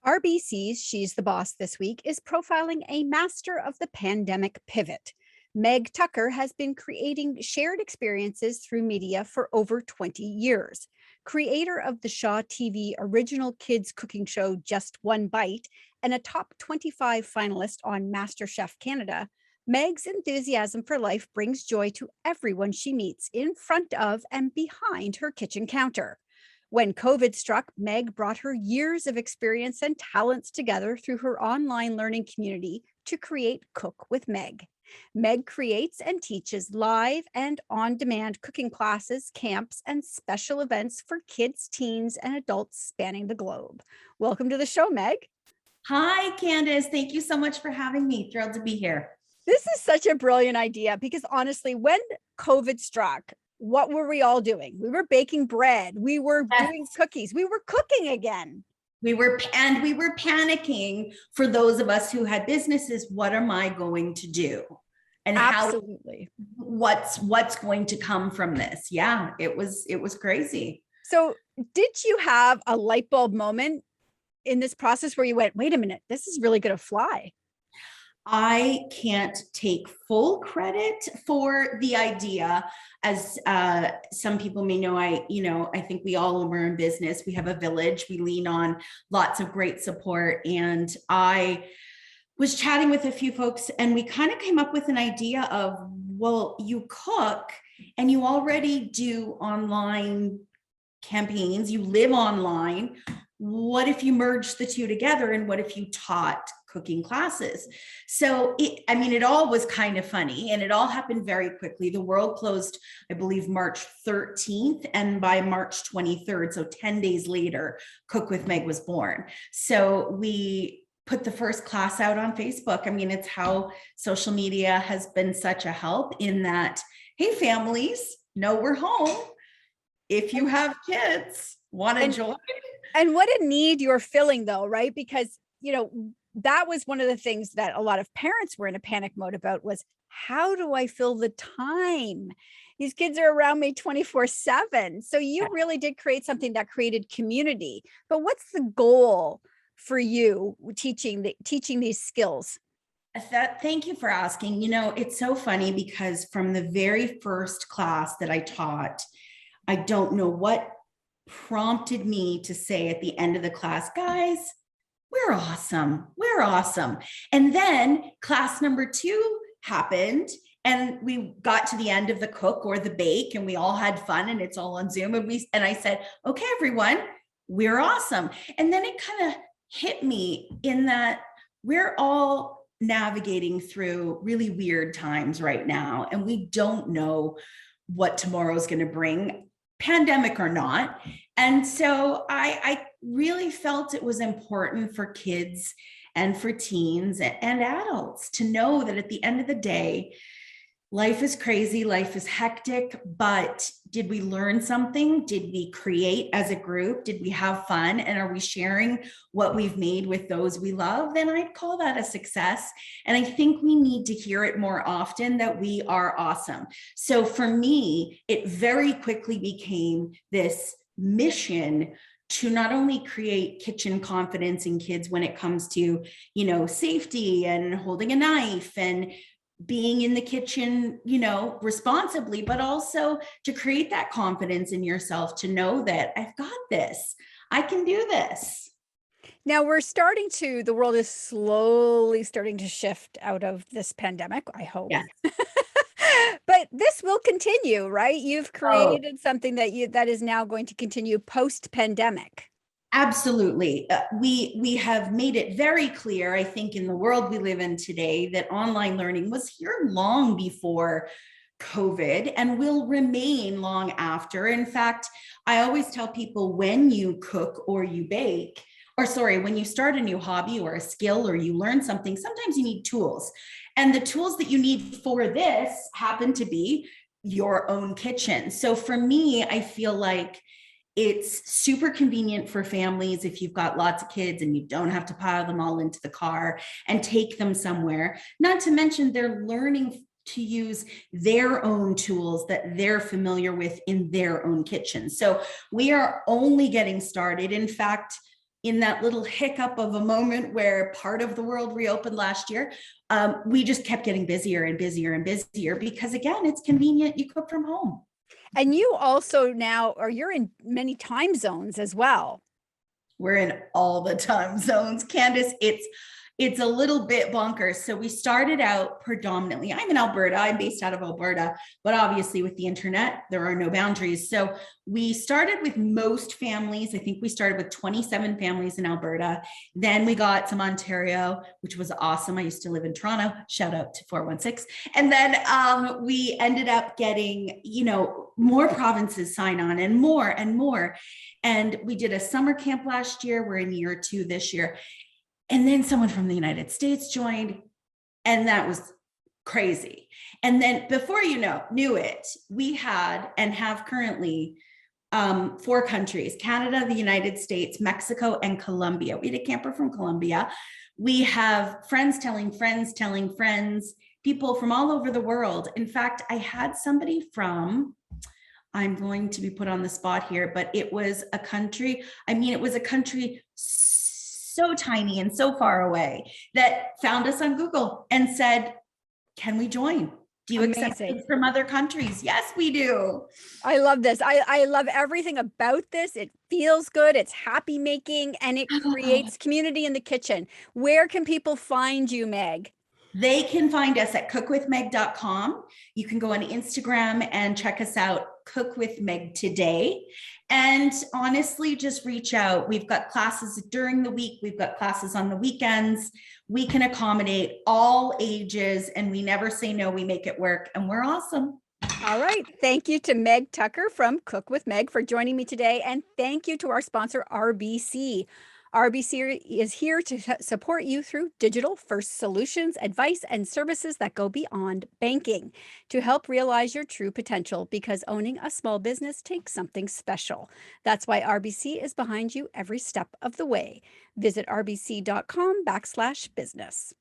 RBC's She's the Boss this week is profiling a master of the pandemic pivot. Meg Tucker has been creating shared experiences through media for over 20 years. Creator of the Shaw TV original kids cooking show Just One Bite and a top 25 finalist on MasterChef Canada, Meg's enthusiasm for life brings joy to everyone she meets in front of and behind her kitchen counter. When COVID struck, Meg brought her years of experience and talents together through her online learning community to create Cook with Meg. Meg creates and teaches live and on demand cooking classes, camps, and special events for kids, teens, and adults spanning the globe. Welcome to the show, Meg. Hi, Candace. Thank you so much for having me. Thrilled to be here. This is such a brilliant idea because honestly, when COVID struck, what were we all doing? We were baking bread. We were doing cookies. We were cooking again. We were panicking for those of us who had businesses. What am I going to do? And Absolutely. What's going to come from this? Yeah, it was crazy. So did you have a light bulb moment in this process where you went, wait a minute, this is really going to fly? I can't take full credit for the idea. As some people may know, I think we all are in business. We have a village. We lean on lots of great support. And I was chatting with a few folks and we kind of came up with an idea of, well, you cook and you already do online campaigns. You live online. What if you merged the two together? And what if you taught cooking classes? So it all was kind of funny and it all happened very quickly. The world closed, I believe, March 13th. And by March 23rd, so 10 days later, Cook with Meg was born. So we put the first class out on Facebook. I mean, it's how social media has been such a help in that, hey, families, know we're home. If you have kids, want to join. And what a need you're filling though, right? Because, that was one of the things that a lot of parents were in a panic mode about was, how do I fill the time? These kids are around me 24/7. So you really did create something that created community. But what's the goal for you teaching these skills? Thank you for asking. It's so funny because from the very first class that I taught, I don't know what prompted me to say at the end of the class, guys, we're awesome. We're awesome. And then class number 2 happened and we got to the end of the cook or the bake and we all had fun and it's all on Zoom. And I said, okay, everyone, we're awesome. And then it kind of hit me in that we're all navigating through really weird times right now. And we don't know what tomorrow's going to bring, pandemic or not. And so I really felt it was important for kids and for teens and adults to know that at the end of the day, life is crazy, life is hectic, but did we learn something? Did we create as a group? Did we have fun? And are we sharing what we've made with those we love? Then I'd call that a success. And I think we need to hear it more often that we are awesome. So for me, it very quickly became this mission to not only create kitchen confidence in kids when it comes to, safety and holding a knife and being in the kitchen, responsibly, but also to create that confidence in yourself to know that I've got this, I can do this. Now the world is slowly starting to shift out of this pandemic, I hope. Yes. But this will continue, right? You've created something that is now going to continue post-pandemic. Absolutely. We have made it very clear, I think, in the world we live in today, that online learning was here long before COVID and will remain long after. In fact, I always tell people when you cook or you bake, when you start a new hobby or a skill or you learn something, sometimes you need tools. And the tools that you need for this happen to be your own kitchen. So for me, I feel like it's super convenient for families if you've got lots of kids and you don't have to pile them all into the car and take them somewhere. Not to mention they're learning to use their own tools that they're familiar with in their own kitchen. So we are only getting started. In fact, in that little hiccup of a moment where part of the world reopened last year, we just kept getting busier and busier and busier because, again, it's convenient. You cook from home. And you also now, or you're in many time zones as well. We're in all the time zones, Candace. It's a little bit bonkers. So we started out predominantly, I'm in Alberta, I'm based out of Alberta, but obviously with the internet, there are no boundaries. So we started with most families. I think we started with 27 families in Alberta. Then we got some Ontario, which was awesome. I used to live in Toronto. Shout out to 416. And then we ended up getting, more provinces sign on and more and more. And we did a summer camp last year. We're in year 2 this year. And then someone from the United States joined, and that was crazy. And then before knew it, we had and have currently 4 countries: Canada, the United States, Mexico, and Colombia. We had a camper from Colombia. We have friends telling friends, people from all over the world. In fact, I had somebody from, I'm going to be put on the spot here, but it was a country so tiny and so far away that found us on Google and said, can we join? Do you accept kids from other countries? Yes, we do. I love this. I love everything about this. It feels good. It's happy making, and it creates community in the kitchen. Where can people find you, Meg? They can find us at cookwithmeg.com. You can go on Instagram and check us out, Cook with Meg Today. And honestly, just reach out. We've got classes during the week. We've got classes on the weekends. We can accommodate all ages, and we never say no. We make it work, and we're awesome. All right. Thank you to Meg Tucker from Cook with Meg for joining me today. And thank you to our sponsor, RBC. RBC is here to support you through digital-first solutions, advice, and services that go beyond banking to help realize your true potential, because owning a small business takes something special. That's why RBC is behind you every step of the way. Visit rbc.com/business.